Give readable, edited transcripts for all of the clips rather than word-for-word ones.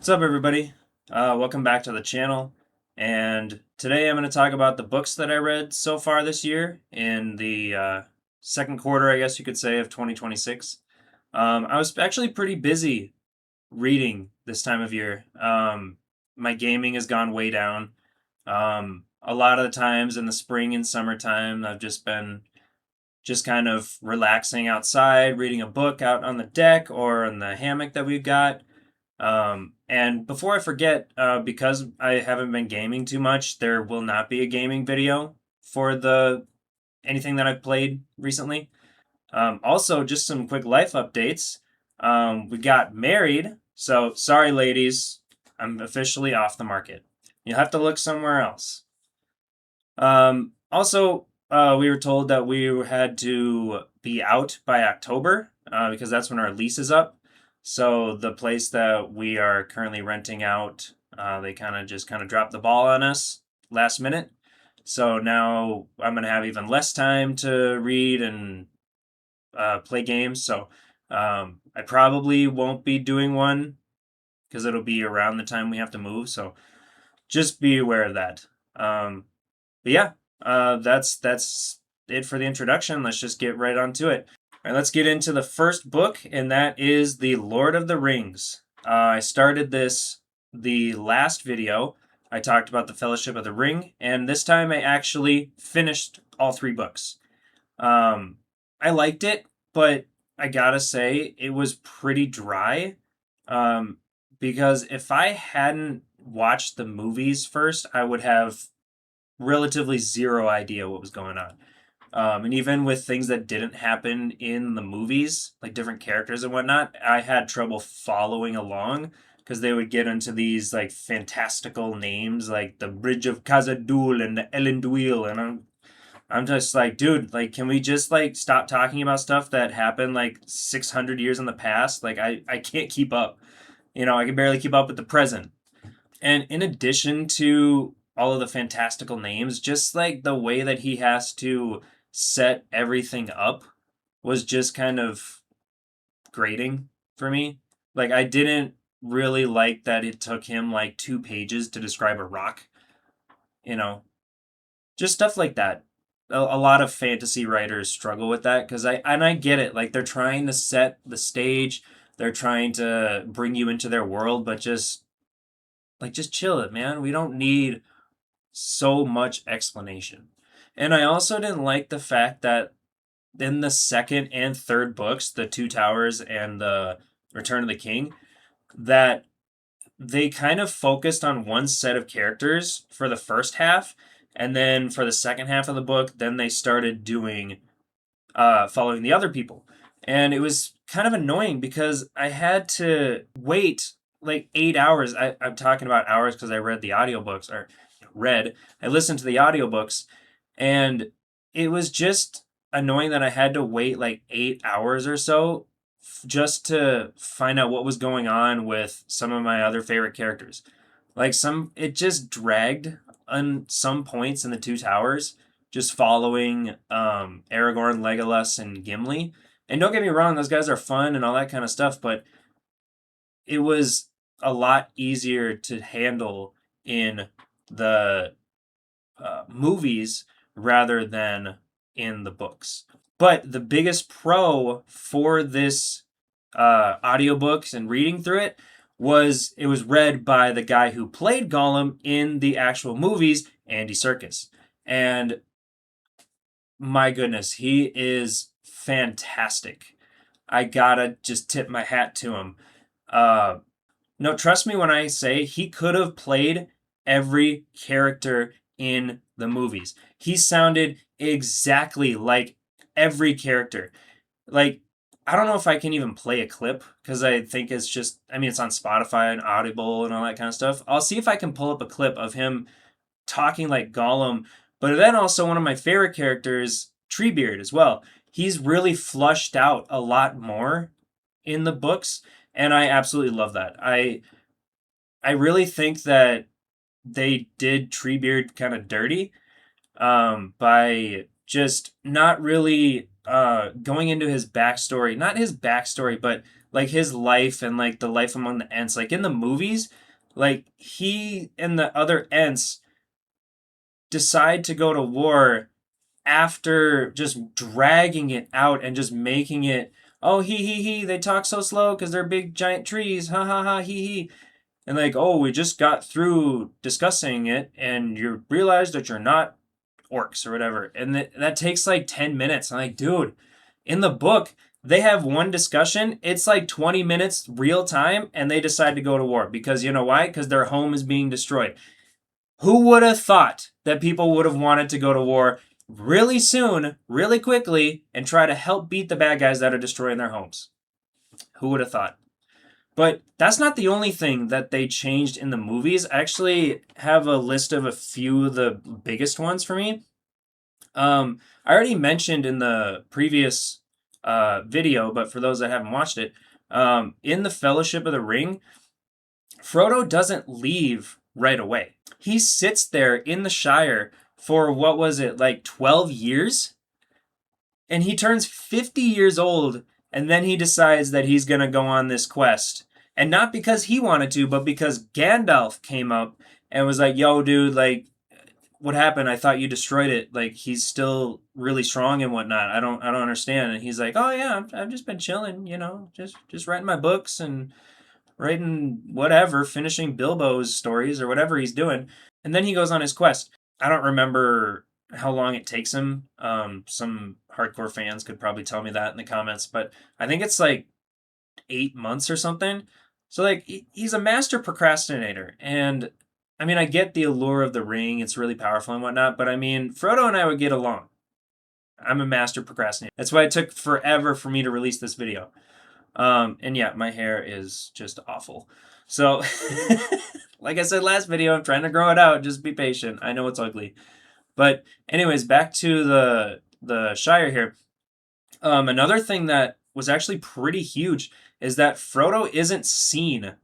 What's up, everybody? Welcome back to the channel. And today I'm going to talk about the books that I read so far this year in the second quarter, I guess you could say, of 2026. I was actually pretty busy reading this time of year. My gaming has gone way down. A lot of the times in the spring and summertime, I've just been just kind of relaxing outside, reading a book out on the deck or in the hammock that we've got. And before I forget, because I haven't been gaming too much, there will not be a gaming video for the anything that I've played recently. Also, just some quick life updates. We got married, so sorry, ladies, I'm officially off the market. You'll have to look somewhere else. Also, we were told that we had to be out by October because that's when our lease is up. So the place that we are currently renting out, they kind of dropped the ball on us last minute. So now I'm gonna have even less time to read and play games. So I probably won't be doing one because it'll be around the time we have to move. So just be aware of that. But yeah, that's it for the introduction. Let's just get right onto it. All right, let's get into the first book, and that is The Lord of the Rings. I started this the last video. I talked about the Fellowship of the Ring, and this time I actually finished all three books. I liked it, but I gotta say it was pretty dry. Um, because if I hadn't watched the movies first, I would have relatively zero idea what was going on. And even with things that didn't happen in the movies, like different characters and whatnot, I had trouble following along because they would get into these like fantastical names like the Bridge of Khazad-dûl and the Elendil, and I'm just like, dude, like, can we just like stop talking about stuff that happened like 600 years in the past? Like, I can't keep up. I can barely keep up with the present. And in addition to all of the fantastical names, just like the way that he has to set everything up was just kind of grating for me. Like, I didn't really like that it took him like 2 pages to describe a rock, you know, just stuff like that. A lot of fantasy writers struggle with that because I get it. Like, they're trying to set the stage, they're trying to bring you into their world, but just chill it, man. We don't need so much explanation. And I also didn't like the fact that in the second and third books, the Two Towers and the Return of the King, that they kind of focused on one set of characters for the first half, and then for the second half of the book, then they started doing following the other people. And it was kind of annoying because I had to wait like 8 hours. I'm talking about hours because I read the audiobooks or read, I listened to the audiobooks, and it was just annoying that I had to wait like 8 hours or so just to find out what was going on with some of my other favorite characters. It just dragged on some points in the Two Towers, just following Aragorn, Legolas, and Gimli. And don't get me wrong, those guys are fun and all that kind of stuff, but it was a lot easier to handle in the movies rather than in the books. But the biggest pro for this audiobooks and reading through it was read by the guy who played Gollum in the actual movies, Andy Serkis. And my goodness, he is fantastic. I gotta just tip my hat to him. Uh, no, trust me when I say he could have played every character in the movies. He sounded exactly like every character. Like, I don't know if I can even play a clip because I think it's just, I mean, it's on Spotify and Audible and all that kind of stuff. I'll see if I can pull up a clip of him talking like Gollum, but then also one of my favorite characters, Treebeard, as well. He's really flushed out a lot more in the books, and I absolutely love that. I really think that they did Treebeard kind of dirty by just not really going into his backstory. Not his backstory, but like his life and like the life among the Ents. Like in the movies, like he and the other Ents decide to go to war after just dragging it out and just making it, oh, he, they talk so slow because they're big giant trees, ha ha ha, he. And like, oh, we just got through discussing it and you realize that you're not orcs or whatever. And that takes like 10 minutes. I'm like, dude, in the book, they have one discussion. It's like 20 minutes real time and they decide to go to war because you know why? Because their home is being destroyed. Who would have thought that people would have wanted to go to war really soon, really quickly, and try to help beat the bad guys that are destroying their homes? Who would have thought? But that's not the only thing that they changed in the movies. I actually have a list of a few of the biggest ones for me. I already mentioned in the previous video, but for those that haven't watched it, in the Fellowship of the Ring, Frodo doesn't leave right away. He sits there in the Shire for what was it, like 12 years? And he turns 50 years old, and then he decides that he's going to go on this quest. And not because he wanted to, but because Gandalf came up and was like, yo, dude, like, what happened? I thought you destroyed it. Like, he's still really strong and whatnot. I don't understand. And he's like, oh yeah, I've just been chilling, you know, just writing my books and writing whatever, finishing Bilbo's stories or whatever he's doing. And then he goes on his quest. I don't remember how long it takes him. Some hardcore fans could probably tell me that in the comments, but I think it's like 8 months or something. So like he's a master procrastinator. And I mean, I get the allure of the ring. It's really powerful and whatnot, but I mean, Frodo and I would get along. I'm a master procrastinator. That's why it took forever for me to release this video. And yeah, my hair is just awful. So, like I said last video, I'm trying to grow it out. Just be patient. I know it's ugly. But anyways, back to the Shire here. Another thing that was actually pretty huge is that Frodo isn't seen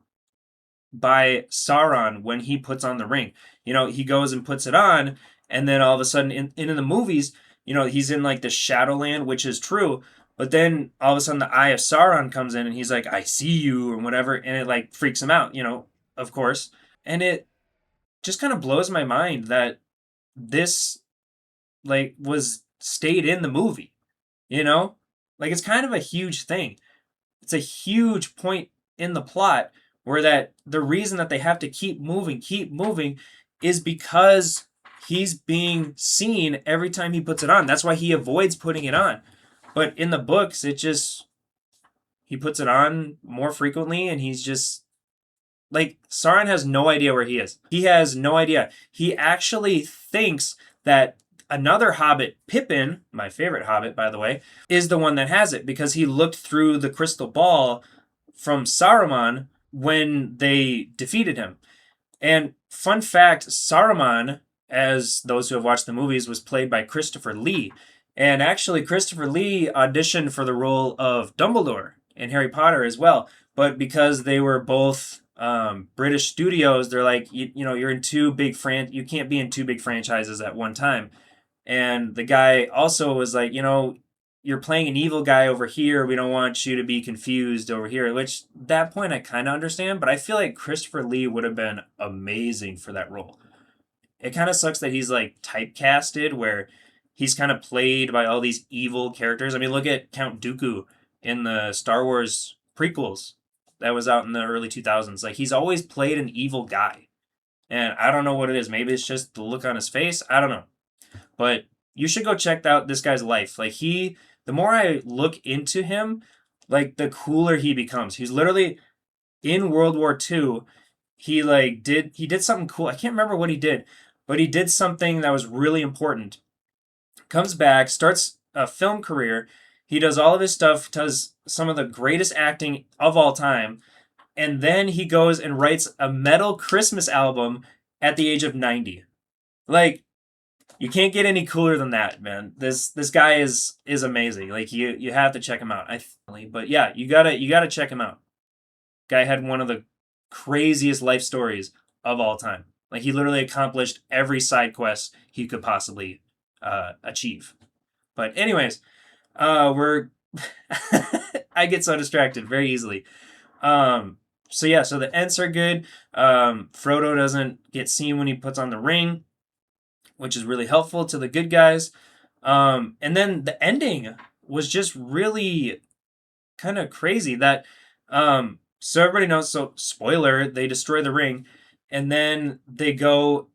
by Sauron when he puts on the ring. You know, he goes and puts it on, and then all of a sudden in the movies, you know, he's in like the Shadowland, which is true. But then all of a sudden the Eye of Sauron comes in and he's like, I see you, and whatever, and it like freaks him out, you know, of course. And it just kind of blows my mind that this like was stayed in the movie, you know? Like it's kind of a huge thing. It's a huge point in the plot where that the reason that they have to keep moving is because he's being seen every time he puts it on. That's why he avoids putting it on. But in the books, it just he puts it on more frequently and he's just like Sauron has no idea where he is. He has no idea. He actually thinks that another hobbit, Pippin, my favorite hobbit, by the way, is the one that has it because he looked through the crystal ball from Saruman when they defeated him. And fun fact, Saruman, as those who have watched the movies, was played by Christopher Lee. And actually, Christopher Lee auditioned for the role of Dumbledore in Harry Potter as well. But because they were both British studios, they're like, you know, you're in you can't be in two big franchises at one time. And the guy also was like, you know, you're playing an evil guy over here. We don't want you to be confused over here. Which, that point, I kind of understand. But I feel like Christopher Lee would have been amazing for that role. It kind of sucks that he's like typecasted where he's kind of played by all these evil characters. I mean, look at Count Dooku in the Star Wars prequels that was out in the early 2000s. Like, he's always played an evil guy. And I don't know what it is. Maybe it's just the look on his face. I don't know. But you should go check out this guy's life. Like, the more I look into him, like, the cooler he becomes. He's literally in World War II. He did something cool. I can't remember what he did, but he did something that was really important. Comes back, starts a film career. He does all of his stuff, does some of the greatest acting of all time, and then he goes and writes a metal Christmas album at the age of 90. Like, you can't get any cooler than that, man. This guy is amazing. Like, you have to check him out. But yeah, you gotta check him out. Guy had one of the craziest life stories of all time. Like, he literally accomplished every side quest he could possibly achieve. But anyways, we're I get so distracted very easily. So yeah, so the Ents are good. Frodo doesn't get seen when he puts on the ring, which is really helpful to the good guys. And then the ending was just really kind of crazy. So everybody knows. So spoiler, they destroy the ring, and then they go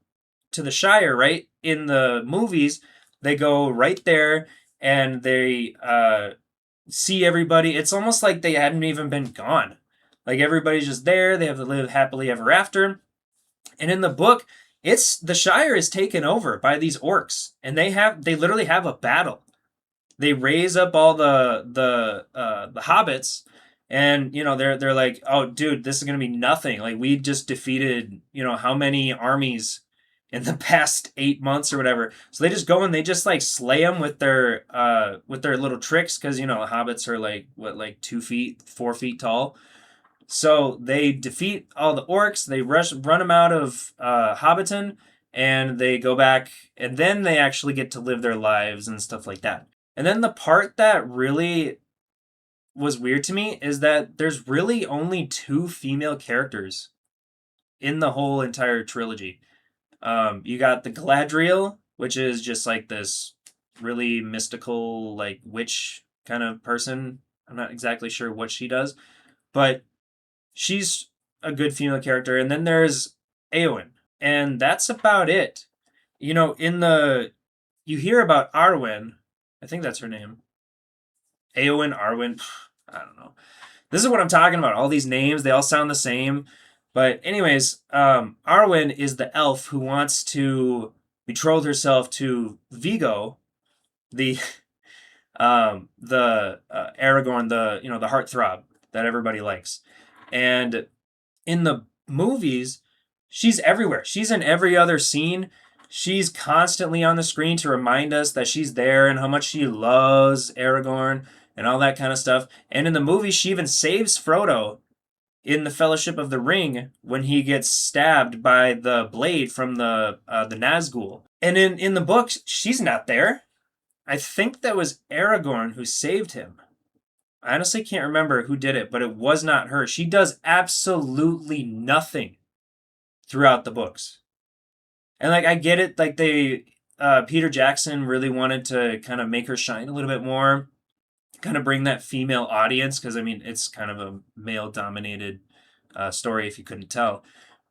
to the Shire. Right in the movies, they go right there and they see everybody. It's almost like they hadn't even been gone. Like everybody's just there. They have to live happily ever after. And in the book, it's the Shire is taken over by these orcs, and they literally have a battle. They raise up all the hobbits, and they're like, oh dude, this is gonna be nothing. Like we just defeated how many armies in the past 8 months or whatever. So they just go and they just like slay them with their little tricks, because hobbits are like what, like 2 feet 4 feet tall. So they defeat all the orcs. They run them out of Hobbiton, and they go back, and then they actually get to live their lives and stuff like that. And then the part that really was weird to me is that there's really only 2 female characters in the whole entire trilogy. You got the Galadriel, which is just like this really mystical, like witch kind of person. I'm not exactly sure what she does, but she's a good female character. And then there's Eowyn, and that's about it. You hear about Arwen. I think that's her name. Eowyn, Arwen. I don't know. This is what I'm talking about. All these names, they all sound the same. But anyways, Arwen is the elf who wants to betroth herself to Vigo, the Aragorn, the heartthrob that everybody likes. And in the movies, she's everywhere. She's in every other scene. She's constantly on the screen to remind us that she's there and how much she loves Aragorn and all that kind of stuff. And in the movie, she even saves Frodo in the Fellowship of the Ring when he gets stabbed by the blade from the Nazgul. And in the books, she's not there. I think that was Aragorn who saved him. I honestly can't remember who did it, but it was not her. She does absolutely nothing throughout the books. And like I get it, like Peter Jackson really wanted to kind of make her shine a little bit more, kind of bring that female audience, because I mean it's kind of a male dominated story if you couldn't tell.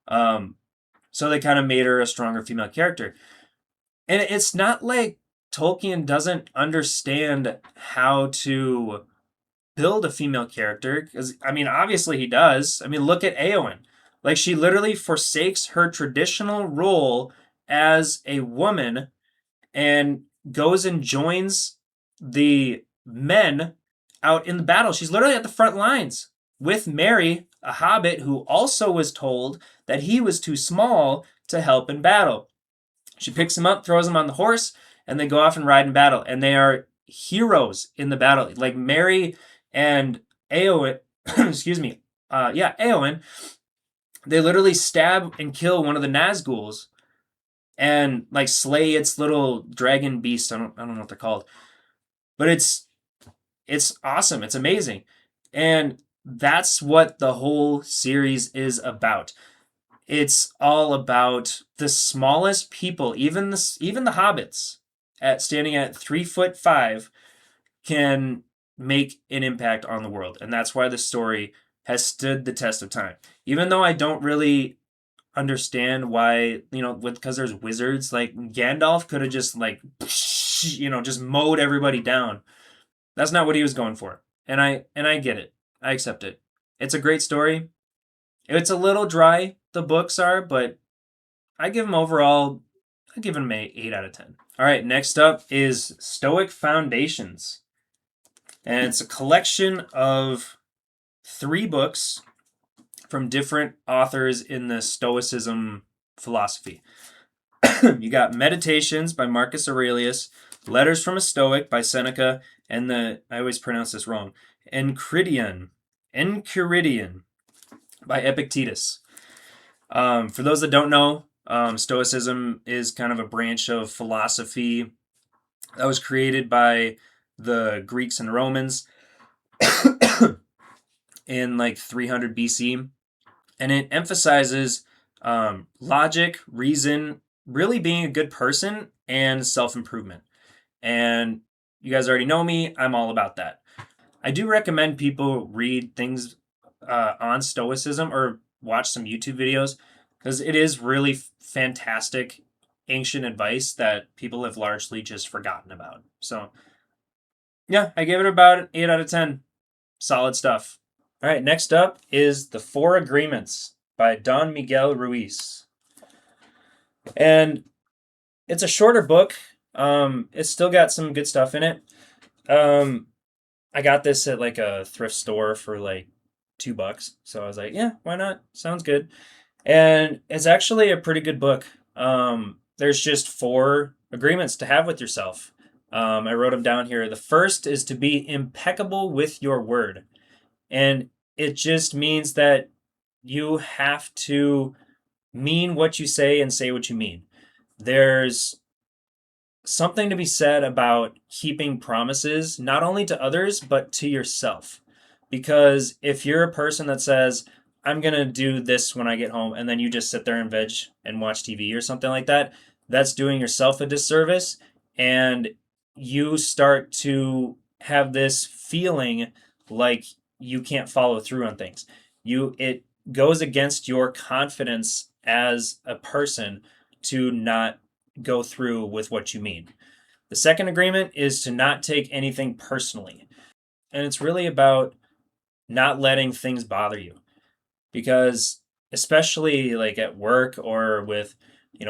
So they kind of made her a stronger female character, and it's not like Tolkien doesn't understand how to build a female character, because I mean obviously he does. I mean look at Eowyn. Like she literally forsakes her traditional role as a woman and goes and joins the men out in the battle. She's literally at the front lines with Merry, a hobbit who also was told that he was too small to help in battle. She picks him up, throws him on the horse, and they go off and ride in battle. And they are heroes in the battle. Like Merry and Eowyn, excuse me, Eowyn, they literally stab and kill one of the Nazguls and like slay its little dragon beast. I don't know what they're called, but it's awesome. It's amazing, and that's what the whole series is about. It's all about the smallest people, even the hobbits, standing at 3'5", can make an impact on the world, and that's why the story has stood the test of time. Even though I don't really understand why, because there's wizards, like Gandalf could have just like, just mowed everybody down. That's not what he was going for. And I get it. I accept it. It's a great story. It's a little dry, the books are, but I give them 8 out of 10. All right, next up is Stoic Foundations. And it's a collection of 3 books from different authors in the Stoicism philosophy. You got Meditations by Marcus Aurelius, Letters from a Stoic by Seneca, and I always pronounce this wrong, Enchiridion by Epictetus. For those that don't know, Stoicism is kind of a branch of philosophy that was created by the Greeks and Romans. in like 300 BC, and it emphasizes logic, reason, really being a good person, and self improvement. And you guys already know me, I'm all about that. I do recommend people read things on Stoicism or watch some YouTube videos because it is really fantastic ancient advice that people have largely just forgotten about. So, yeah, I give it about an 8 out of 10. Solid stuff. All right, next up is The Four Agreements by Don Miguel Ruiz. And it's a shorter book. It's still got some good stuff in it. I got this at like a thrift store for like $2. So I was like, yeah, why not? Sounds good. And it's actually a pretty good book. There's just 4 agreements to have with yourself. I wrote them down here. The first is to be impeccable with your word. And it just means that you have to mean what you say and say what you mean. There's something to be said about keeping promises, not only to others, but to yourself. Because if you're a person that says, I'm going to do this when I get home, and then you just sit there and veg and watch TV or something like that, that's doing yourself a disservice. And you start to have this feeling like you can't follow through on things. It goes against your confidence as a person to not go through with what you mean. The second agreement is to not take anything personally. And it's really about not letting things bother you. Because especially like at work or with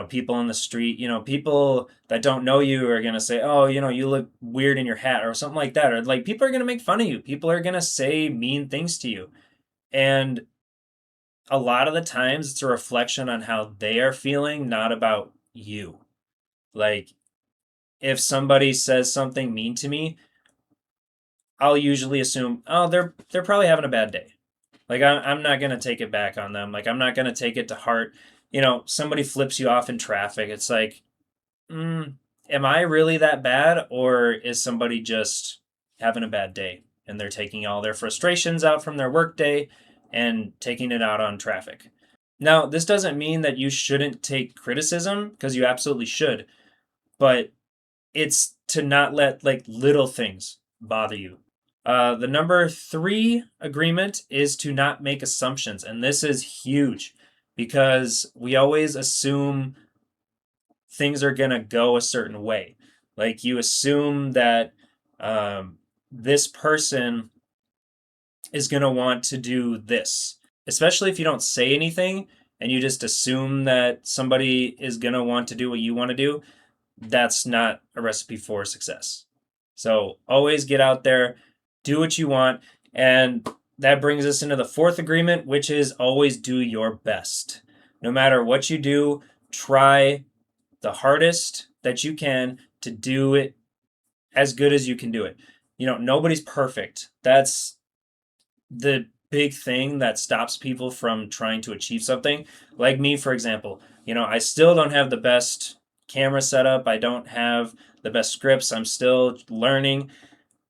people on the street, people that don't know you are going to say, "Oh, you look weird in your hat," or something like that, or like people are going to make fun of you. People are going to say mean things to you. And a lot of the times it's a reflection on how they are feeling, not about you. Like if somebody says something mean to me, I'll usually assume, oh, they're probably having a bad day. Like I'm not gonna take it back on them. Like I'm not gonna take it to heart. Somebody flips you off in traffic. It's like, am I really that bad, or is somebody just having a bad day and they're taking all their frustrations out from their workday and taking it out on traffic? Now, this doesn't mean that you shouldn't take criticism, because you absolutely should, but it's to not let like little things bother you. The number 3 agreement is to not make assumptions. And this is huge because we always assume things are going to go a certain way. Like you assume that this person is going to want to do this, especially if you don't say anything and you just assume that somebody is going to want to do what you want to do. That's not a recipe for success. So always get out there, do what you want. And that brings us into the 4th agreement, which is always do your best. No matter what you do, try the hardest that you can to do it as good as you can do it. Nobody's perfect. That's the big thing that stops people from trying to achieve something. Like me, for example, I still don't have the best camera setup. I don't have the best scripts. I'm still learning.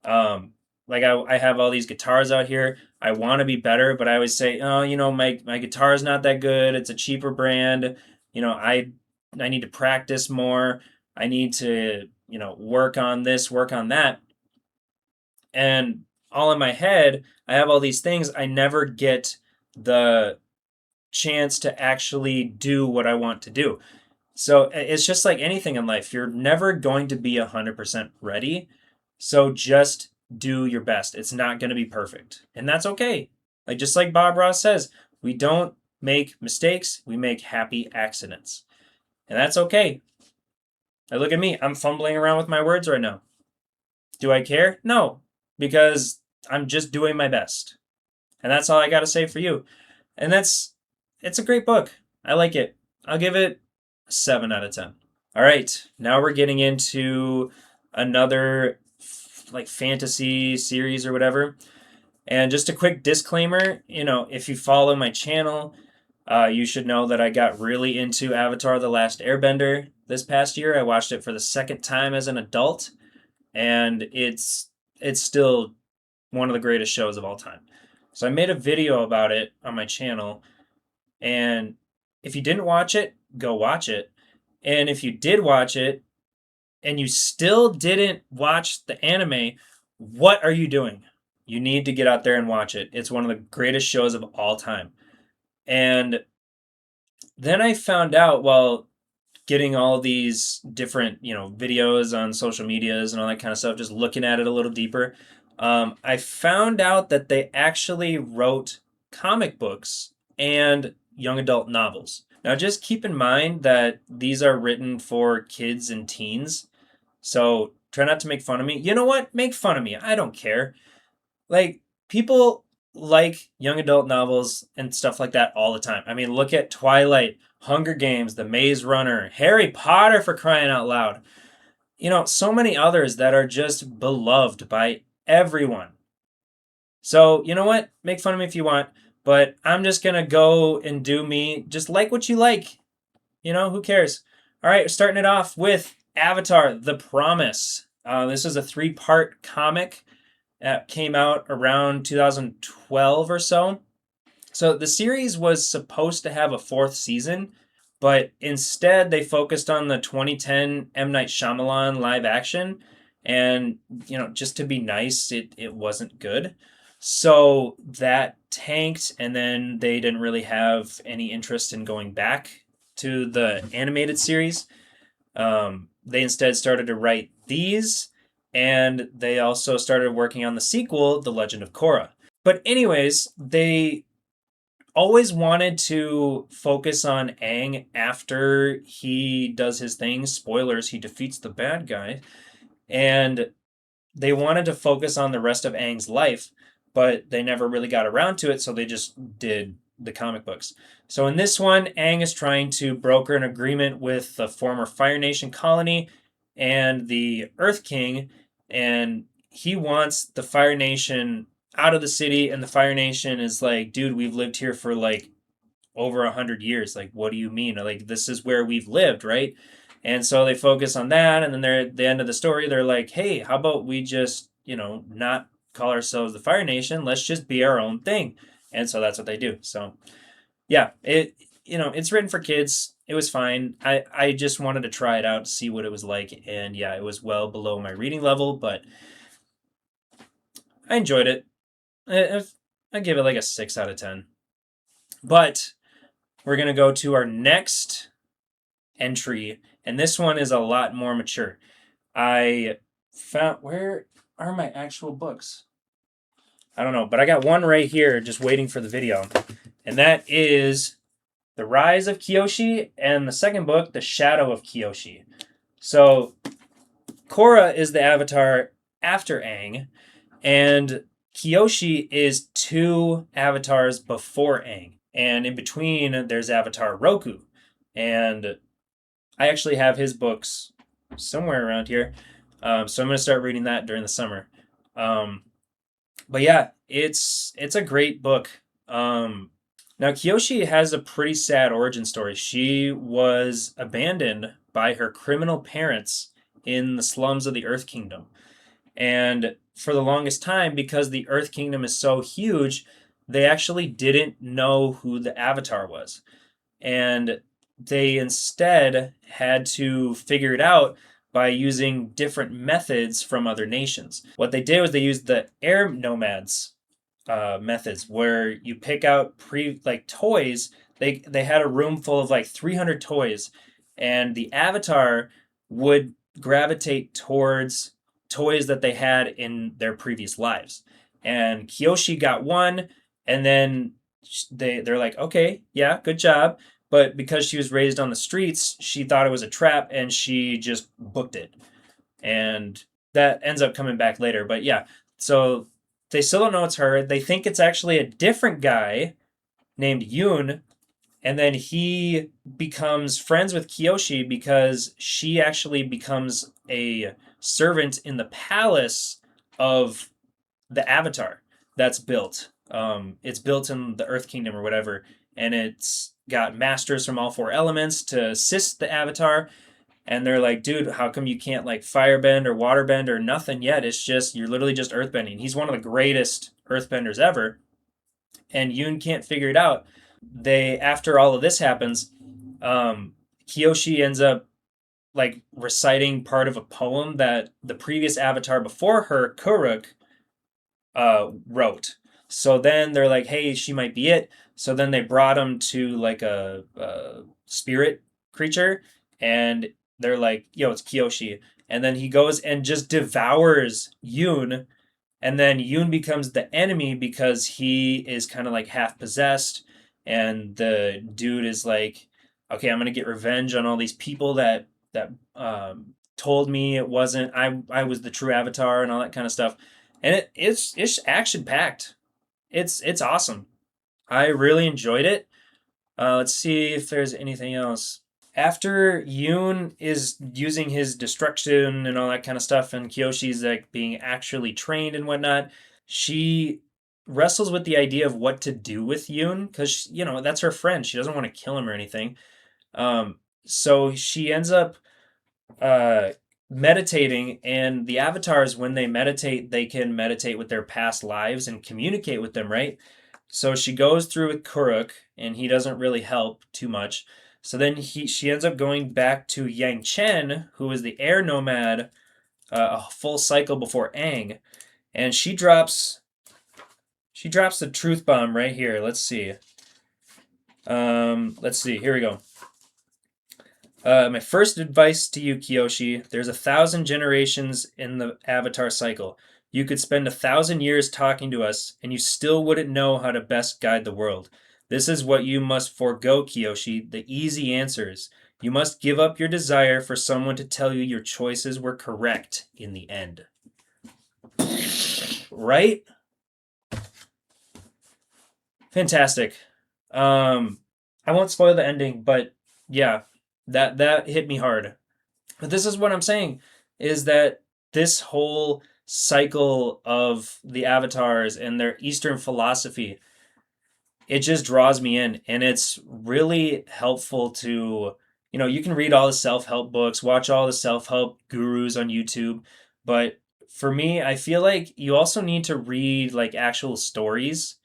Like I have all these guitars out here. I want to be better, but I always say, oh, my guitar is not that good. It's a cheaper brand. I need to practice more. I need to, work on this, work on that. And all in my head, I have all these things. I never get the chance to actually do what I want to do. So it's just like anything in life. You're never going to be 100% ready. So just do your best. It's not going to be perfect. And that's okay. Like just like Bob Ross says, we don't make mistakes. We make happy accidents. And that's okay. Now look at me. I'm fumbling around with my words right now. Do I care? No, because I'm just doing my best. And that's all I got to say for you. And it's a great book. I like it. I'll give it 7 out of 10. All right, now we're getting into another like fantasy series or whatever. And just a quick disclaimer, if you follow my channel, you should know that I got really into Avatar: The Last Airbender this past year. I watched it for the 2nd time as an adult, and it's still one of the greatest shows of all time. So I made a video about it on my channel, and if you didn't watch it, go watch it. And if you did watch it and you still didn't watch the anime, what are you doing? You need to get out there and watch it. It's one of the greatest shows of all time. And then I found out while getting all these different, videos on social medias and all that kind of stuff, just looking at it a little deeper, I found out that they actually wrote comic books and young adult novels. Now, just keep in mind that these are written for kids and teens, so try not to make fun of me. You know what? Make fun of me. I don't care. Like, people like young adult novels and stuff like that all the time. I mean, look at Twilight, Hunger Games, The Maze Runner, Harry Potter, for crying out loud. So many others that are just beloved by everyone. So, you know what? Make fun of me if you want, but I'm just going to go and do me. Just like what you like. Who cares? All right, starting it off with Avatar: The Promise. This is a 3-part comic that came out around 2012 or so. So the series was supposed to have a 4th season, but instead they focused on the 2010 M. Night Shyamalan live action. And, just to be nice, it wasn't good. So that tanked, and then they didn't really have any interest in going back to the animated series. They instead started to write these, and they also started working on the sequel, The Legend of Korra. But anyways, they always wanted to focus on Aang after he does his thing. Spoilers, he defeats the bad guy. And they wanted to focus on the rest of Aang's life, but they never really got around to it, so they just did the comic books. So in this one, Aang is trying to broker an agreement with the former Fire Nation colony and the Earth King, and he wants the Fire Nation out of the city, and the Fire Nation is like, dude, we've lived here for like over 100 years. Like, what do you mean? Like, this is where we've lived, right? And so they focus on that, and then they're at the end of the story, they're like, hey, how about we just, not call ourselves the Fire Nation? Let's just be our own thing. And so that's what they do. So yeah, it's written for kids. It was fine. I just wanted to try it out to see what it was like. And yeah, it was well below my reading level, but I enjoyed it. I give it like a 6 out of 10. But we're going to go to our next entry, and this one is a lot more mature. I found, where are my actual books? I don't know, but I got one right here just waiting for the video, and that is The Rise of Kyoshi, and the second book, The Shadow of Kyoshi. So Korra is the avatar after Aang, and Kyoshi is 2 avatars before Aang. And in between, there's Avatar Roku. And I actually have his books somewhere around here. So I'm going to start reading that during the summer. But yeah, it's a great book. Now, Kyoshi has a pretty sad origin story. She was abandoned by her criminal parents in the slums of the Earth Kingdom. And for the longest time, because the Earth Kingdom is so huge, they actually didn't know who the Avatar was. And they instead had to figure it out by using different methods from other nations. What they did was they used the air nomads methods, where you pick out toys. They had a room full of like 300 toys, and the Avatar would gravitate towards toys that they had in their previous lives. And Kyoshi got one, and then they're like, okay, yeah, good job. But because she was raised on the streets, she thought it was a trap, and she just booked it. And that ends up coming back later. But yeah, so they still don't know it's her. They think it's actually a different guy named Yoon. And then he becomes friends with Kyoshi because she actually becomes a servant in the palace of the Avatar that's built. It's built in the Earth Kingdom or whatever, and it's got masters from all 4 elements to assist the Avatar. And they're like, dude, how come you can't like firebend or waterbend or nothing yet? It's just, you're literally just earthbending. He's one of the greatest earthbenders ever. and Yoon can't figure it out. They After all of this happens, Kyoshi ends up like reciting part of a poem that the previous avatar before her, Kuruk, wrote. So then they're like, hey, she might be it. So then they brought him to like a spirit creature, and they're like, yo, it's Kyoshi. And then he goes and just devours Yoon, and then Yoon becomes the enemy because he is kind of like half possessed, and the dude is like, okay, I'm gonna get revenge on all these people that told me it wasn't I was the true avatar and all that kind of stuff, and it's action packed. It's awesome. I really enjoyed it. Let's see if there's anything else. After Yoon is using his destruction and all that kind of stuff, and Kyoshi's like being actually trained and whatnot, she wrestles with the idea of what to do with Yoon because that's her friend. She doesn't want to kill him or anything. So she ends up uh, meditating, and the avatars, when they meditate, they can meditate with their past lives and communicate with them, right? So she goes through with Kuruk, and he doesn't really help too much. So then she ends up going back to Yang Chen, who is the air nomad, a full cycle before Aang, and she drops the truth bomb right here. Let's see. Let's see. Here we go. My first advice to you, Kyoshi: there's 1,000 generations in the Avatar cycle. You could spend 1,000 years talking to us, and you still wouldn't know how to best guide the world. This is what you must forego, Kyoshi, the easy answers. You must give up your desire for someone to tell you your choices were correct in the end. Right? Fantastic. I won't spoil the ending, but yeah, that hit me hard. But this is what I'm saying is that this whole cycle of the avatars and their Eastern philosophy, it just draws me in, and it's really helpful to, you can read all the self-help books, watch all the self-help gurus on YouTube, but for me, I feel like you also need to read like actual stories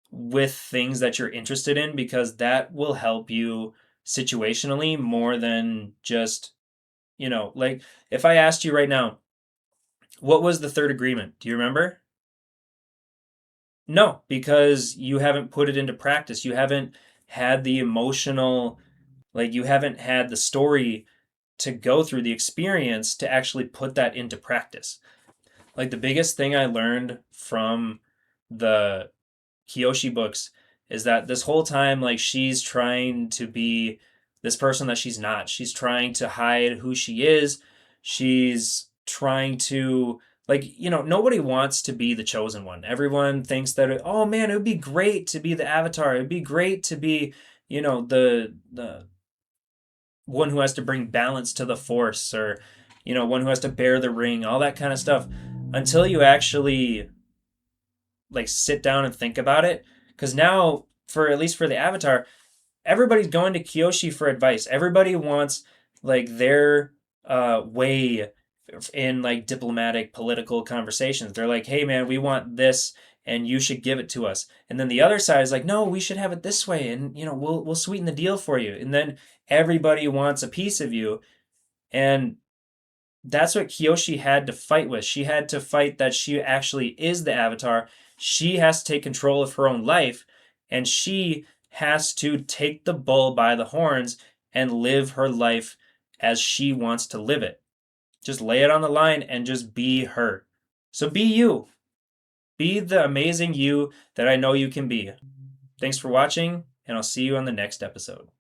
with things that you're interested in because that will help you situationally more than just, like if I asked you right now, what was the third agreement? Do you remember? No, because you haven't put it into practice. You haven't had the emotional, like, you haven't had the story to go through the experience to actually put that into practice. Like, the biggest thing I learned from the Kyoshi books is that this whole time, like, she's trying to be this person that she's not. She's trying to hide who she is. She's trying to, like, nobody wants to be the chosen one. Everyone thinks that, oh man, it would be great to be the avatar. It would be great to be, the one who has to bring balance to the force, or, one who has to bear the ring, all that kind of stuff. Until you actually like sit down and think about it, because now, for at least for the avatar, everybody's going to Kyoshi for advice. Everybody wants like their way in like diplomatic political conversations. They're like, hey man, we want this and you should give it to us. And then the other side is like, no, we should have it this way, and we'll sweeten the deal for you. And then everybody wants a piece of you, and that's what Kyoshi had to fight with. She had to fight that she actually is the avatar. She has to take control of her own life, and she has to take the bull by the horns and live her life as she wants to live it. Just lay it on the line and just be her. So be you. Be the amazing you that I know you can be. Thanks for watching, and I'll see you on the next episode.